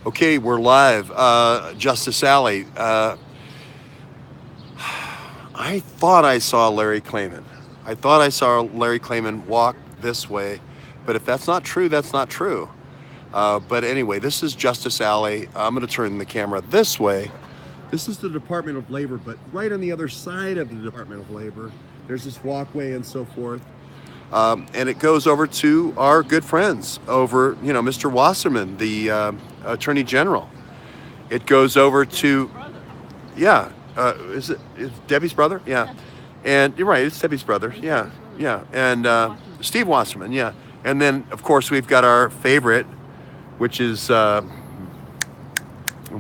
Okay, we're live. Justice Alley. I thought I saw Larry Klayman. I thought I saw Larry Klayman walk this way, but if that's not true, that's not true. But anyway, this is Justice Alley. I'm going to turn the camera this way. This is the Department of Labor, but right on the other side of the Department of Labor, there's this walkway and so forth. And it goes over to our good friends over, Mr. Wasserman, the Attorney General. It goes over to, yeah, is Debbie's brother? Yeah. And you're right, it's Debbie's brother. Yeah, yeah. And Steve Wasserman, yeah. And then, of course, we've got our favorite, which is, I'm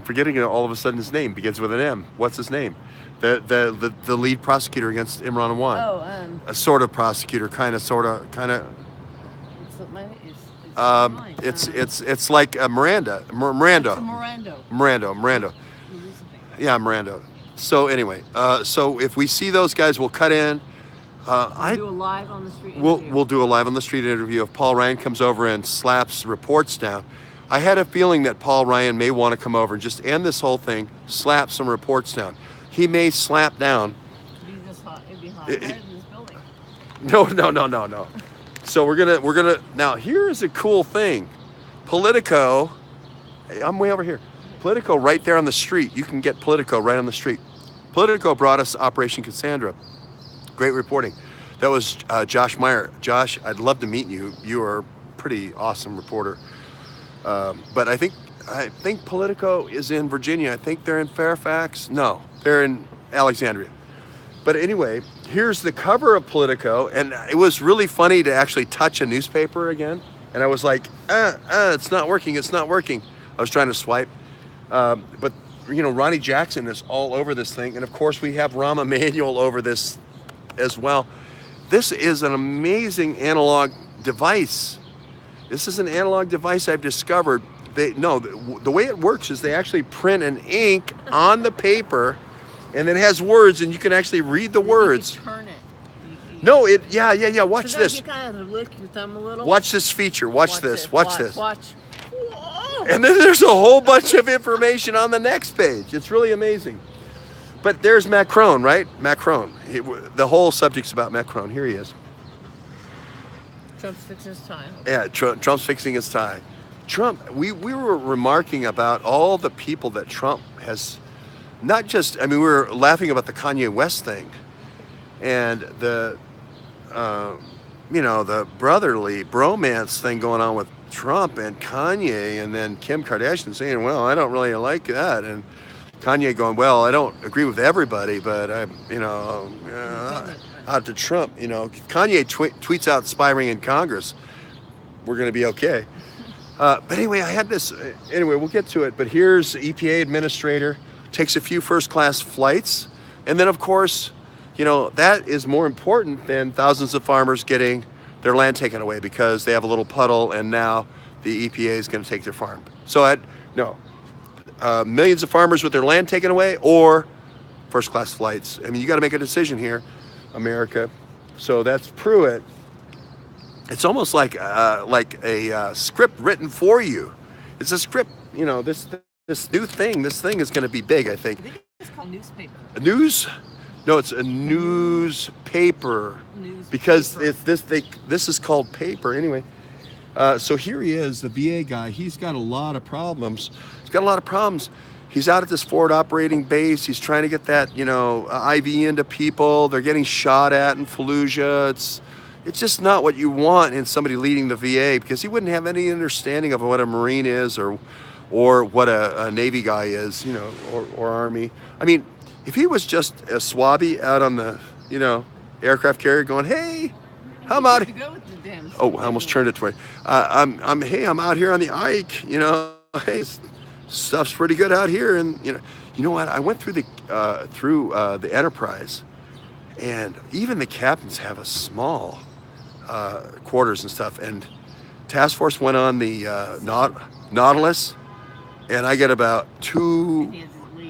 forgetting all of a sudden his name, begins with an M. What's his name? The lead prosecutor against Imran Awan. A sort of prosecutor, kind of. It's like Mirando. Yeah, Mirando. So anyway, so if we see those guys, we'll cut in. Do a live on the street we'll do a live on the street interview. If Paul Ryan comes over and slaps reports down, I had a feeling that Paul Ryan may want to come over and just end this whole thing, slap some reports down. He may slap down. It'd be hot in this building. No. So we're gonna now. Here's a cool thing. Politico. I'm way over here. Politico right there on the street. You can get Politico right on the street. Politico brought us Operation Cassandra. Great reporting. That was Josh Meyer. Josh, I'd love to meet you. You are a pretty awesome reporter. But I think Politico is in Virginia. I think they're in Fairfax. No, they're in Alexandria. But anyway, here's the cover of Politico, and it was really funny to actually touch a newspaper again. And I was like, it's not working. I was trying to swipe. But, Ronnie Jackson is all over this thing. And, of course, we have Rahm Emanuel over this as well. This is an amazing analog device. This is an analog device I've discovered. The way it works is they actually print an ink on the paper, and it has words, and you can actually read the words. You turn it. No, yeah. Watch this. You kind of lick your thumb a little. Watch this feature. Watch this. Watch. Whoa. And then there's a whole bunch of information on the next page. It's really amazing. But there's Macron, right? Macron. The whole subject's about Macron. Here he is. Trump's fixing his tie. Yeah, Trump's fixing his tie. Trump, we were remarking about all the people that Trump has, not just, we were laughing about the Kanye West thing and the brotherly bromance thing going on with Trump and Kanye, and then Kim Kardashian saying, well, I don't really like that. And Kanye going, well, I don't agree with everybody, but out to Trump, Kanye tweets out spy ring in Congress. We're going to be okay. But anyway, I had this. Anyway, we'll get to it. But here's EPA administrator, takes a few first-class flights. And then, of course, that is more important than thousands of farmers getting their land taken away because they have a little puddle and now the EPA is going to take their farm. So, millions of farmers with their land taken away or first-class flights. You got to make a decision here, America. So that's Pruitt. It's almost like a script written for you. It's a script, this new thing. This thing is going to be big, I think. I think it's called newspaper. A news? No, it's a newspaper. Because this is called paper anyway. So here he is, the VA guy. He's got a lot of problems. He's out at this forward operating base. He's trying to get that, IV into people. They're getting shot at in Fallujah. It's just not what you want in somebody leading the VA, because he wouldn't have any understanding of what a Marine is or what a Navy guy is, or Army. If he was just a swabby out on the, aircraft carrier going, hey, I'm out here. Oh, I almost turned it twice. I'm out here on the Ike, hey, stuff's pretty good out here. And, you know what? I went through the Enterprise, and even the captains have a small quarters and stuff. And task force went on the Nautilus, and I get about two.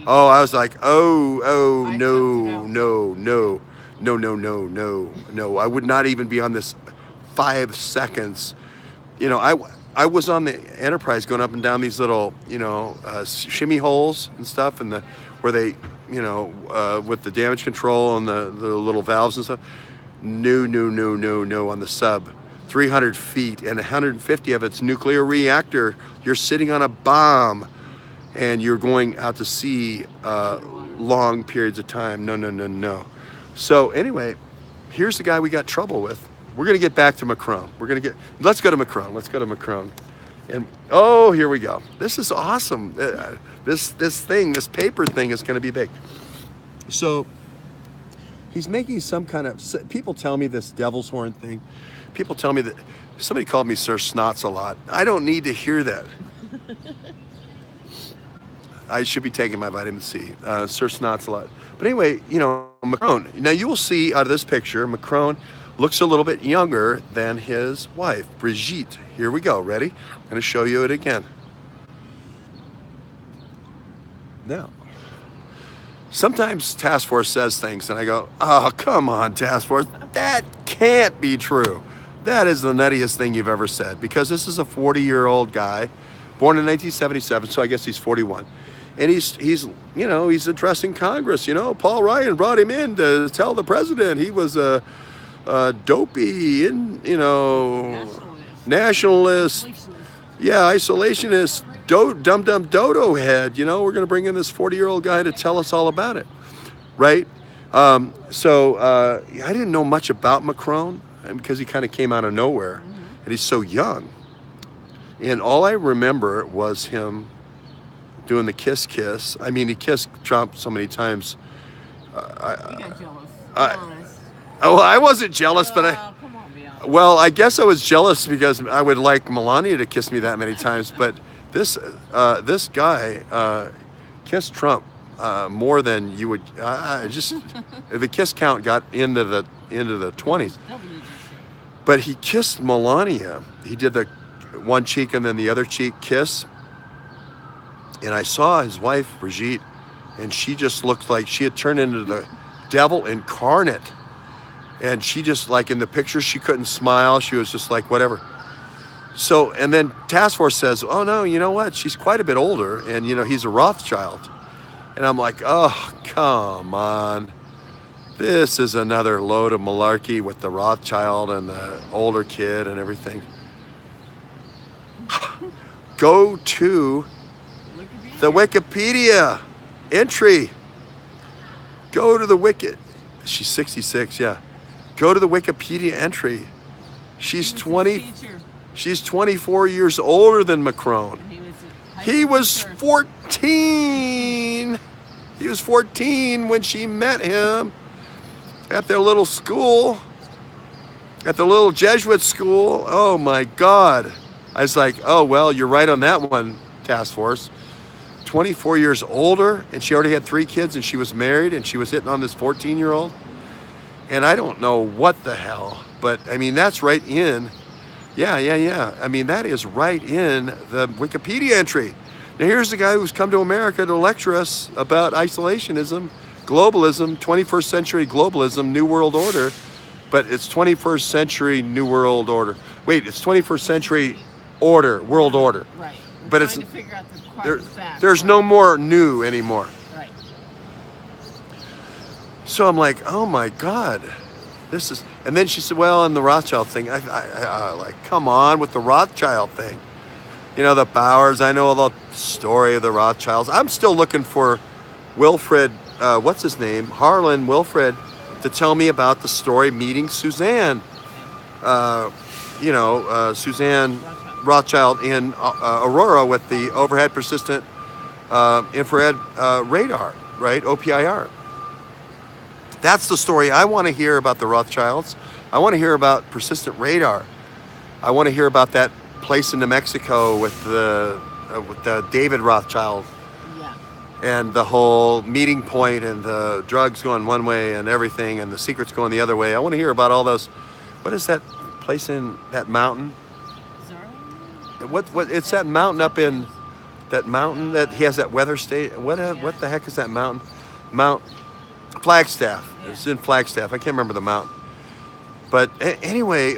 Oh, I was like, no. I would not even be on this 5 seconds. I I was on the Enterprise going up and down these little, shimmy holes and stuff, and where they, with the damage control and the little valves and stuff. No on the sub. 300 feet and 150 of it's nuclear reactor. You're sitting on a bomb, and you're going out to sea long periods of time. No. So anyway, here's the guy we got trouble with. We're gonna get back to Macron. Let's go to Macron. And oh, here we go. This is awesome. This paper thing is gonna be big. So he's making some kind of, people tell me this devil's horn thing. People tell me that, somebody called me Sir Snots a lot. I don't need to hear that. I should be taking my vitamin C. Sir Snots a lot. But anyway, Macron. Now you will see out of this picture, Macron looks a little bit younger than his wife, Brigitte. Here we go. Ready? I'm going to show you it again. Now, sometimes Task Force says things and I go, oh, come on, Task Force. That can't be true. That is the nuttiest thing you've ever said, because this is a 40-year-old guy born in 1977, so I guess he's 41. And he's addressing Congress. Paul Ryan brought him in to tell the president he was a dopey, nationalist, isolationist, dumb dodo head. We're going to bring in this 40-year-old guy to tell us all about it, right? So I didn't know much about Macron because he kind of came out of nowhere, and he's so young. And all I remember was him doing the kiss. I mean, he kissed Trump so many times. You got jealous. I wasn't jealous, but come on, be honest. well, I guess I was jealous because I would like Melania to kiss me that many times. But this guy kissed Trump more than you would. The kiss count got into the 20s. But he kissed Melania. He did the one cheek and then the other cheek kiss. And I saw his wife, Brigitte, and she just looked like she had turned into the devil incarnate. And she just, like in the picture, she couldn't smile. She was just like, whatever. So, and then Task Force says, oh no, you know what? She's quite a bit older, and he's a Rothschild. And I'm like, oh, come on. This is another load of malarkey with the Rothschild and the older kid and everything. Go to the Wikipedia entry. Go to the She's 66, yeah. Go to the Wikipedia entry. She's 24 years older than Macron. He was 14. He was 14 when she met him at their little school, at the little Jesuit school. Oh my God. I was like, oh, well, you're right on that one, Task Force. 24 years older, and she already had 3 kids, and she was married, and she was hitting on this 14-year-old. And I don't know what the hell, but I mean, that's right in. Yeah. I mean, that is right in the Wikipedia entry. Now, here's the guy who's come to America to lecture us about isolationism, globalism, 21st century globalism, New World Order, but it's 21st century New World Order. Wait, it's 21st century world order. Right. But it's to figure out there's no more new anymore. Right. So I'm like, oh my God, this is. And then she said, well, and the Rothschild thing. I like, come on with the Rothschild thing. The Bowers. I know the story of the Rothschilds. I'm still looking for Wilfred. What's his name? Harlan Wilfred, to tell me about the story meeting Suzanne. Suzanne Rothschild in Aurora with the overhead persistent infrared radar, right? OPIR. That's the story I want to hear about the Rothschilds. I want to hear about persistent radar. I want to hear about that place in New Mexico with the David Rothschild. Yeah. And the whole meeting point and the drugs going one way and everything and the secrets going the other way. I want to hear about all those. What is that place in that mountain? What it's that mountain up in that mountain that he has that weather state. What the heck is that mountain? Mount Flagstaff. Yeah. It's in Flagstaff. I can't remember the mountain. But anyway,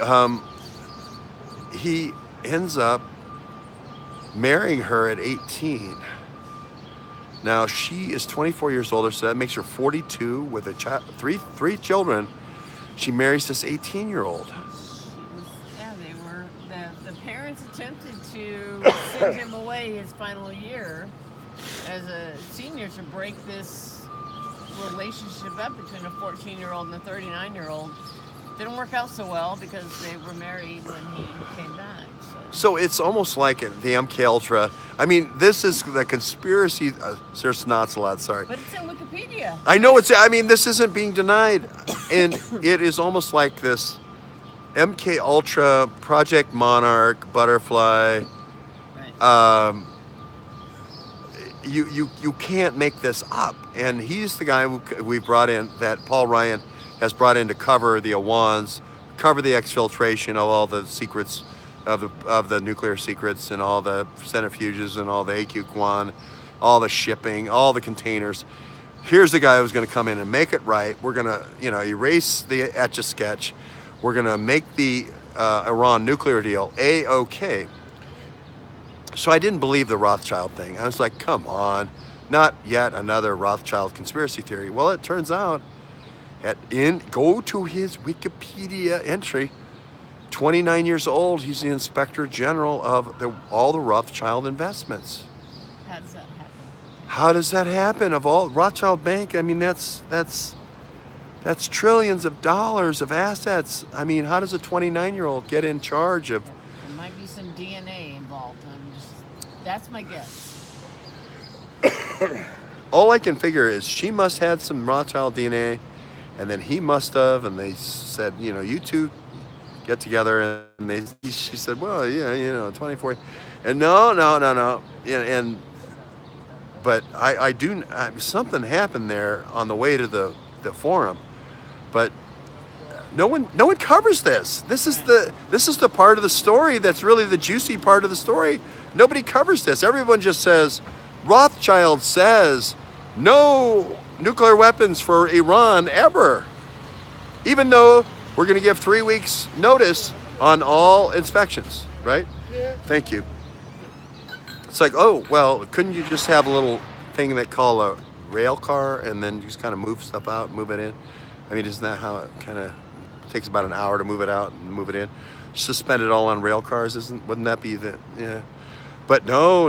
he ends up marrying her at 18. Now she is 24 years older, so that makes her 42 with a child, three children. She marries this 18-year-old. She was, yeah, they were, the parents attempted to send him away his final year as a senior to break this relationship up between a 14-year-old and a 39-year-old. Didn't work out so well because they were married when he came back. So it's almost like the MK Ultra. I mean, this is the conspiracy. There's not a lot. Sorry. But it's in Wikipedia. I know it's. I mean, this isn't being denied, and it is almost like this MK Ultra, Project Monarch, Butterfly. Right. You can't make this up. And he's the guy who we brought in, that Paul Ryan has brought in to cover the Awans, cover the exfiltration of all the secrets of the nuclear secrets and all the centrifuges and all the AQ Kwan, all the shipping, all the containers. Here's the guy who's going to come in and make it right. We're going to, erase the Etch-a-Sketch. We're going to make the Iran nuclear deal A-OK. So I didn't believe the Rothschild thing. I was like, come on, not yet another Rothschild conspiracy theory. Well, it turns out, go to his Wikipedia entry, 29 years old, he's the Inspector General of all the Rothschild investments. How does that happen? How does that happen? Of all Rothschild Bank, I mean, that's trillions of dollars of assets. I mean, how does a 29-year-old get in charge of? There might be some DNA involved. That's my guess. All I can figure is she must have had some Rothschild DNA, and then he must have, and they said, you two get together, and she said, well, yeah, 24, and no, but I do, something happened there on the way to the forum, but no one covers this. This is the part of the story that's really the juicy part of the story. Nobody covers this. Everyone just says, Rothschild says no nuclear weapons for Iran ever, even though we're going to give 3 weeks notice on all inspections, right? Yeah. Thank you. It's like, oh, well, couldn't you just have a little thing that call a rail car and then just kind of move stuff out, move it in? I mean, isn't that how it kind of takes about an hour to move it out and move it in? Suspend it all on rail cars, wouldn't that be yeah? But no,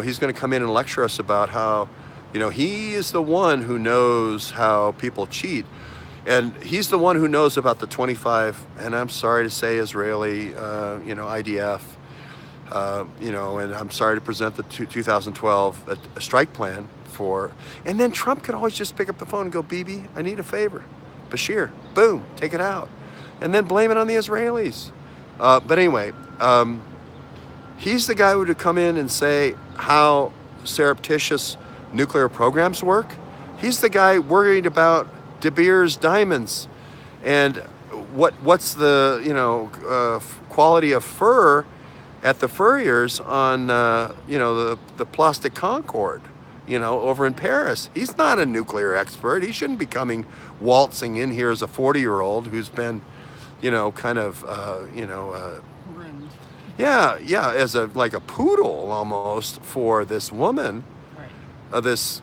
he's going to come in and lecture us about how, he is the one who knows how people cheat. And he's the one who knows about the 25, and I'm sorry to say Israeli, IDF, and I'm sorry to present the 2012 a strike plan for, and then Trump could always just pick up the phone and go, Bibi, I need a favor. Bashir, boom, take it out. And then blame it on the Israelis. But anyway, he's the guy who would come in and say how surreptitious nuclear programs work. He's the guy worried about De Beers diamonds and what's the quality of fur at the furriers on the plastic Concorde over in Paris. He's not a nuclear expert. He shouldn't be coming waltzing in here as a 40-year-old who's been Groomed. yeah, as like a poodle almost for this woman. Right. This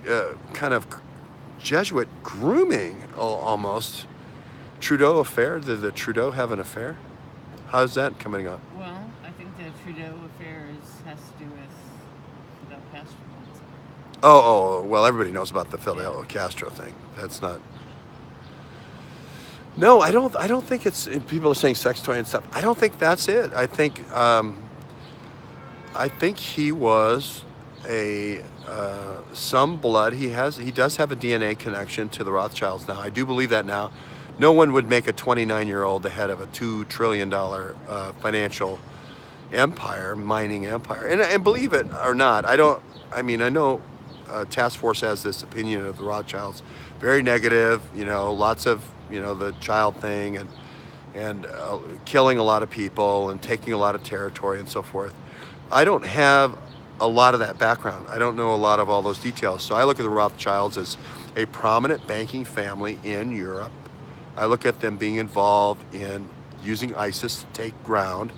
kind of Jesuit grooming almost. Trudeau affair? Did the Trudeau have an affair? How's that coming up? Well, I think the Trudeau affair has to do with Fidel Castro. Oh, well, everybody knows about the Fidel Castro thing. That's not. No, I don't think it's. People are saying sex toy and stuff. I don't think that's it. I think he was some blood. He does have a DNA connection to the Rothschilds now. I do believe that now. No one would make a 29-year-old the head of a $2 trillion financial empire, mining empire. And believe it or not, I know Task Force has this opinion of the Rothschilds, very negative. Lots of the child thing and killing a lot of people and taking a lot of territory and so forth. I don't have a lot of that background. I don't know a lot of all those details. So I look at the Rothschilds as a prominent banking family in Europe. I look at them being involved in using ISIS to take ground,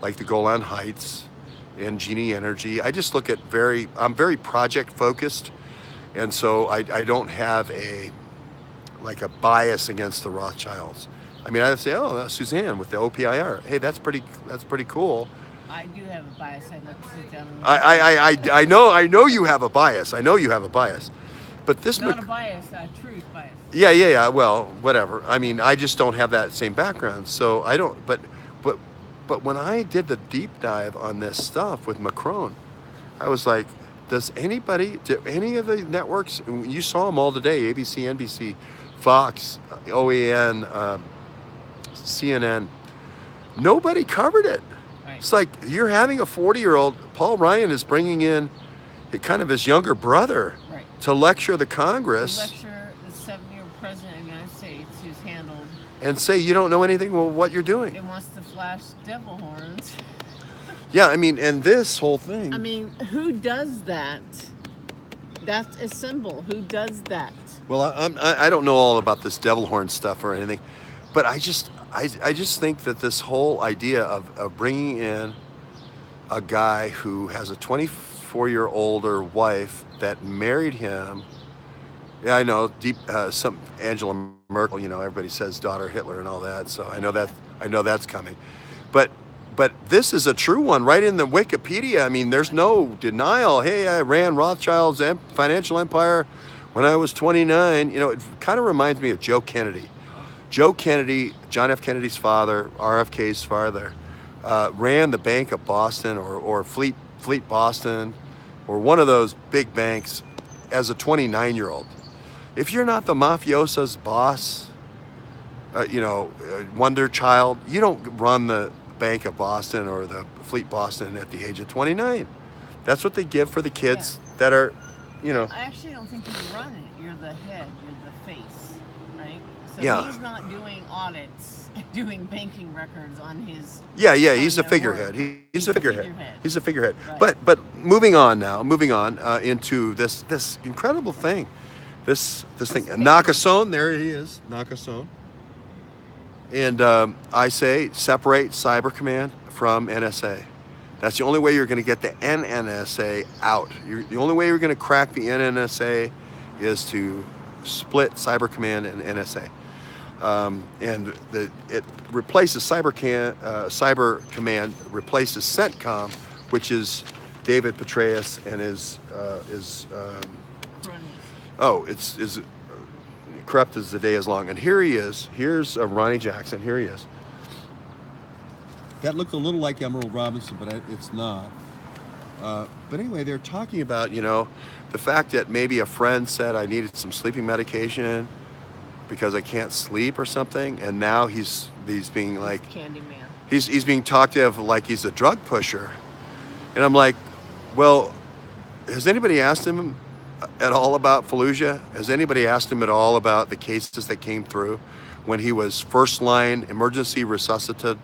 like the Golan Heights, and Genie Energy. I just look at I'm very project focused, and so I don't have like a bias against the Rothschilds. I mean, I say, oh, that's Suzanne with the OPIR. Hey, that's pretty cool. I do have a bias. I'd like to sit down and I, read. I, I know you have a bias. I know you have a bias, but this Not a bias, a truth bias. yeah. Well, whatever. I mean, I just don't have that same background, so I don't. But, but when I did the deep dive on this stuff with Macron, I was like, do any of the networks? You saw them all today: ABC, NBC, Fox, OAN, CNN. Nobody covered it. Right. It's like you're having a 40-year-old. Paul Ryan is bringing in kind of his younger brother Right. to lecture the To Congress lecture the 7-year president of the United States who's handled and say you don't know anything. Well, what you're doing? and wants to flash devil horns. Yeah, I mean, and this whole thing. I mean, who does that? That's a symbol. Who does that? Well, I don't know all about this devil horn stuff or anything, but I just think that this whole idea of bringing in a guy who has a 24-year older wife that married him. Yeah, I know some Angela Merkel. Everybody says daughter Hitler and all that, so I know that's coming, but this is a true one right in the Wikipedia. I mean, there's no denial. Hey, I ran Rothschild's financial empire when I was 29. It kind of reminds me of Joe Kennedy. Joe Kennedy, John F. Kennedy's father, RFK's father, ran the Bank of Boston or Fleet Boston or one of those big banks as a 29-year-old. If you're not the mafioso's boss, wonder child, you don't run the Bank of Boston or the Fleet Boston at the age of 29. That's what they give for the kids that are, I actually don't think you run it. You're the head. You're the face, right? So he's not doing audits, doing banking records on his. Yeah. He's a figurehead. He's a figurehead. He's a figurehead. Right. But moving on into this incredible thing, this thing, Nakasone. There he is, Nakasone. And I say separate Cyber Command from NSA. That's the only way you're going to get the NNSA out. The only way you're going to crack the NNSA is to split Cyber Command and NSA. And it replaces Cyber Command replaces CENTCOM, which is David Petraeus and his it's corrupt as the day is long. And here he is. Here's Ronnie Jackson. Here he is. That looked a little like Emerald Robinson, but it's not. But anyway, they're talking about, the fact that maybe a friend said I needed some sleeping medication because I can't sleep or something, and now he's being like Candyman. He's being talked of like he's a drug pusher, and I'm like, well, has anybody asked him at all about Fallujah? Has anybody asked him at all about the cases that came through when he was first line emergency resuscitative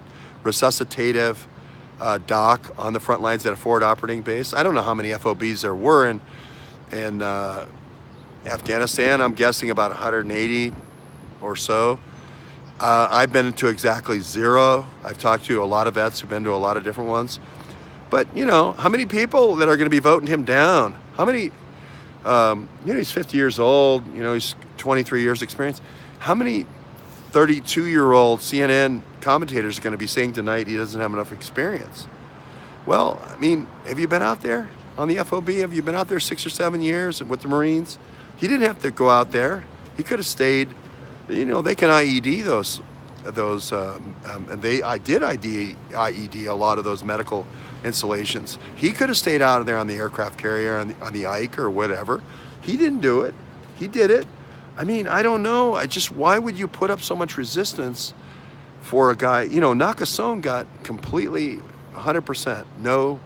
doc on the front lines at a forward operating base? I don't know how many FOBs there were in Afghanistan. I'm guessing about 180 or so. I've been to exactly 0. I've talked to a lot of vets who've been to a lot of different ones. But, how many people that are going to be voting him down? How many, he's 50 years old, he's 23 years experience. How many 32-year-old CNN commentators are going to be saying tonight he doesn't have enough experience? Well, I mean, have you been out there on the FOB? Have you been out there 6 or 7 years with the Marines? He didn't have to go out there. He could have stayed. They can IED those, and I did IED a lot of those medical installations. He could have stayed out of there on the aircraft carrier, on the Ike or whatever. He didn't do it. He did it. I mean, I don't know. Why would you put up so much resistance for a guy? Nakasone got completely 100%, no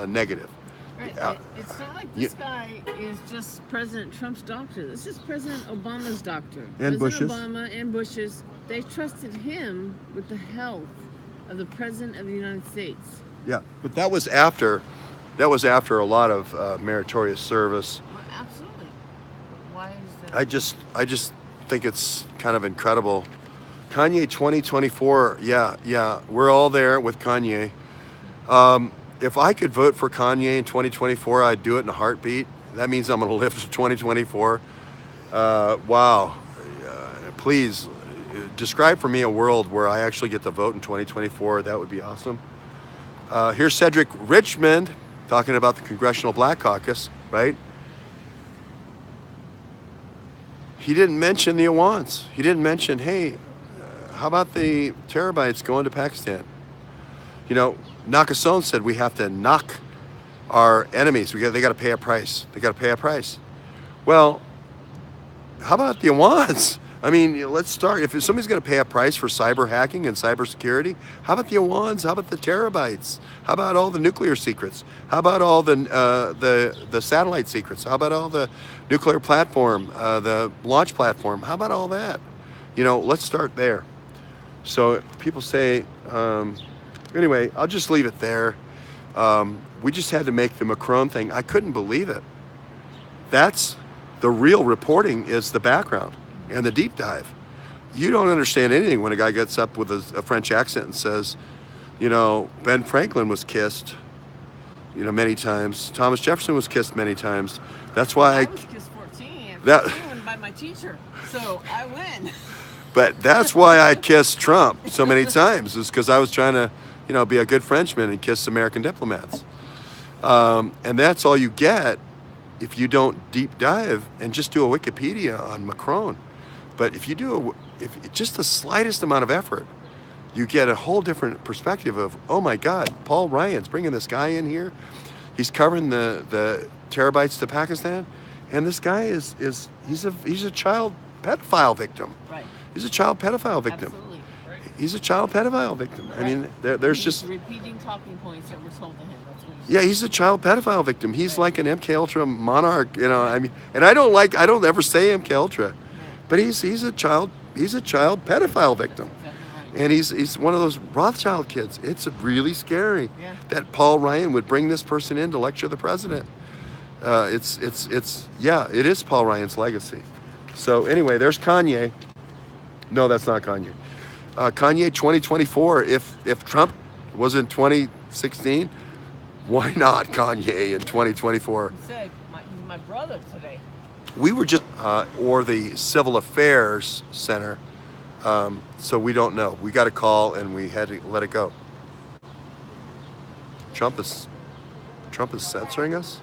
negative. Right. It's not like this guy is just President Trump's doctor. This is President Obama's doctor. And Bush's. Obama and Bush's. They trusted him with the health of the President of the United States. Yeah, but that was after a lot of meritorious service. Well, absolutely. Why is that? I just think it's kind of incredible. Kanye 2024, yeah, we're all there with Kanye. If I could vote for Kanye in 2024, I'd do it in a heartbeat. That means I'm going to live to 2024. Wow. Please describe for me a world where I actually get to vote in 2024. That would be awesome. Here's Cedric Richmond talking about the Congressional Black Caucus, right? He didn't mention the Awans. He didn't mention, hey, how about the terabytes going to Pakistan? You know, Nakasone said we have to knock our enemies. They got to pay a price. They got to pay a price. Well, how about the Awans? I mean, let's start. If somebody's going to pay a price for cyber hacking and cybersecurity, how about the Awans? How about the terabytes? How about all the nuclear secrets? How about all the satellite secrets? How about all the nuclear platform, the launch platform? How about all that? You know, let's start there. So people say, anyway, I'll just leave it there. We just had to make the Macron thing. I couldn't believe it. That's the real reporting, is the background and the deep dive. You don't understand anything when a guy gets up with a French accent and says, you know, Ben Franklin was kissed, you know, many times. Thomas Jefferson was kissed many times. That's why I was kissed 14 by my teacher, so I win. But that's why I kissed Trump so many times, is because I was trying to, you know, be a good Frenchman and kiss American diplomats. And that's all you get if you don't deep dive and just do a Wikipedia on Macron. But if you do if just the slightest amount of effort, you get a whole different perspective of, oh my God, Paul Ryan's bringing this guy in here. He's covering the terabytes to Pakistan, and this guy he's a child pedophile victim. Right. He's a child pedophile victim. Absolutely. He's a child pedophile victim. Right. I mean, there's he's just repeating talking points that were told to him. That's what yeah, he's a child pedophile victim. He's like an MK Ultra monarch, you know. I mean, and I don't ever say MK Ultra, but he's a child pedophile victim, and he's one of those Rothschild kids. It's really scary that Paul Ryan would bring this person in to lecture the president. It is Paul Ryan's legacy. So anyway, there's Kanye. No, that's not Kanye. Kanye 2024. If Trump was in 2016, why not Kanye in 2024? He said, my brother today. We were just, or the Civil Affairs Center. So we don't know. We got a call and we had to let it go. Trump is censoring us.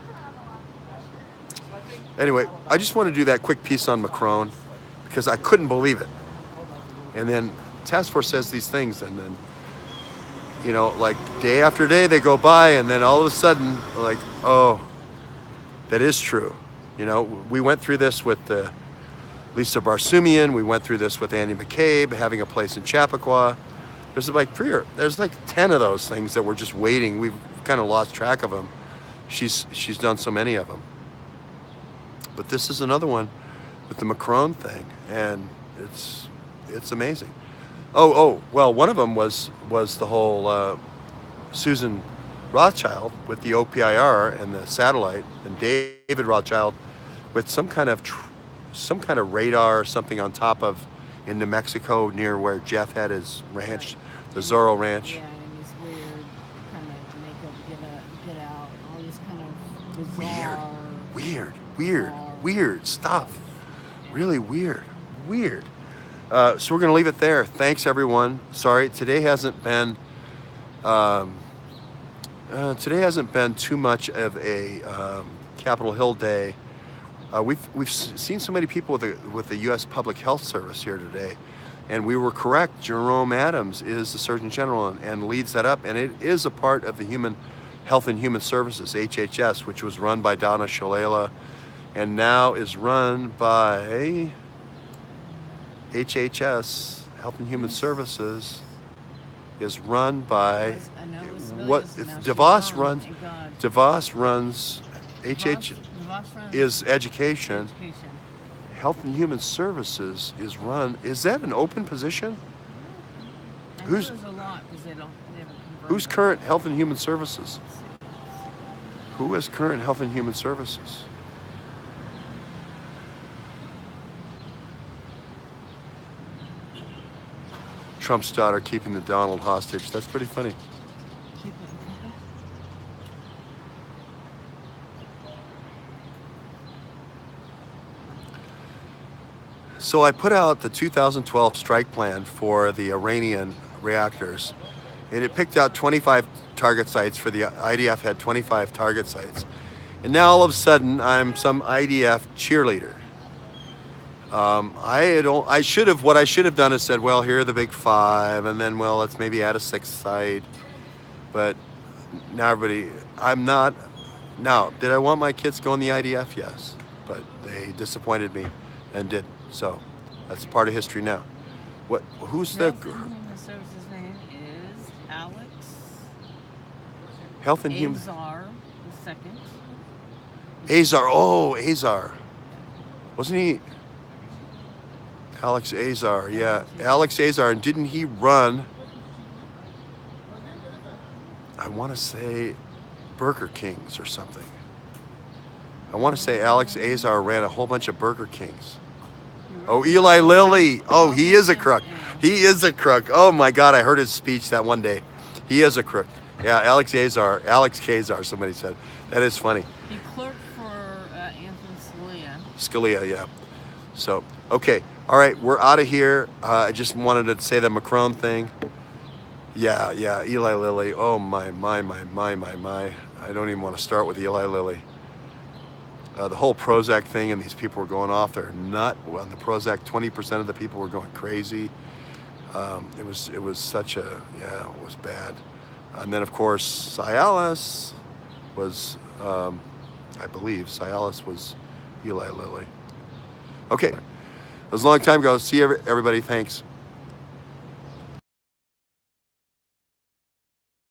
Anyway, I just want to do that quick piece on Macron because I couldn't believe it. And then Task Force says these things, and then, you know, like day after day they go by, and then all of a sudden, like, oh, that is true. You know, we went through this with Lisa Barsoomian. We went through this with Andy McCabe having a place in Chappaqua. There's like 10 of those things that we're just waiting. We've kind of lost track of them. She's done so many of them. But this is another one with the Macron thing, and it's amazing. Oh, well, one of them was the whole Susan Rothschild with the OPIR and the satellite, and David Rothschild with some kind of radar or something on top of in New Mexico near where Jeff had his ranch, the Zorro Ranch. Yeah, and this weird kind of makeup, get out, all this kind of bizarre, weird stuff. Really weird. So we're going to leave it there. Thanks, everyone. Sorry, today hasn't been too much of a Capitol Hill day. We've seen so many people with the U.S. Public Health Service here today, and we were correct. Jerome Adams is the Surgeon General and leads that up, and it is a part of the Human Health and Human Services (HHS), which was run by Donna Shalala, and now is run by HHS, Health and Human Services, is run by DeVos runs is education. Health and Human Services is that an open position? Who's current Health and Human Services? Who is current Health and Human Services? Trump's daughter keeping the Donald hostage. That's pretty funny. So I put out the 2012 strike plan for the Iranian reactors, and it picked out 25 target sites. For the IDF had 25 target sites, and now all of a sudden I'm some IDF cheerleader. I should have. What I should have done is said, well, here are the big five, and then, well, let's maybe add a sixth site. But now everybody, I'm not. Now, did I want my kids to go in the IDF? Yes, but they disappointed me and didn't. So that's part of history now. What? Who's the Health and Human Services name is Alex Health and Human Azar the second. Azar? Oh, Azar. Wasn't he? Alex Azar, yeah. Alex Azar, and didn't he run, I want to say, Burger Kings or something. I want to say Alex Azar ran a whole bunch of Burger Kings. Oh, Eli Lilly. Oh, he is a crook. He is a crook. Oh my God, I heard his speech that one day. He is a crook. Yeah, Alex Kazar, somebody said. That is funny. He clerked for Anthony Scalia. Scalia, yeah. So, okay. All right, we're out of here. I just wanted to say the Macron thing. Yeah, Eli Lilly. Oh, my. I don't even want to start with Eli Lilly. The whole Prozac thing, and these people were going off their nut. On the Prozac, 20% of the people were going crazy. It was such a, yeah, it was bad. And then, of course, Cialis was, I believe, Cialis was Eli Lilly. Okay. It was a long time ago. See you, everybody. Thanks.